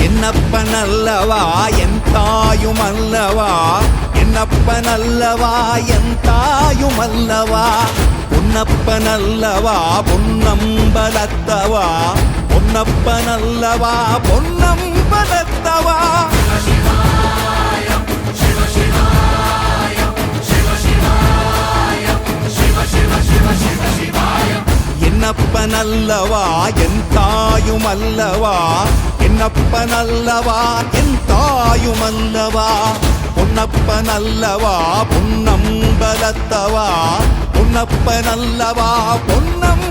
என்னப்பனல்லவா என் தாயுமல்லவா, என்னப்பனல்லவா என் தாயுமல்லவா, பொன்னப்பனல்லவா பொன்னம்பலத்தவா, பொன்னப்பனல்லவா பொன்னம்பலத்தவா. என்னப்பனல்லவா என் தாயுமல்லவா, என்னப்பனல்லவா என் தாயுமல்லவா, பொன்னப்பனல்லவா பொன்னம்பலத்தவா, பொன்னப்பனல்லவா பொன்னம்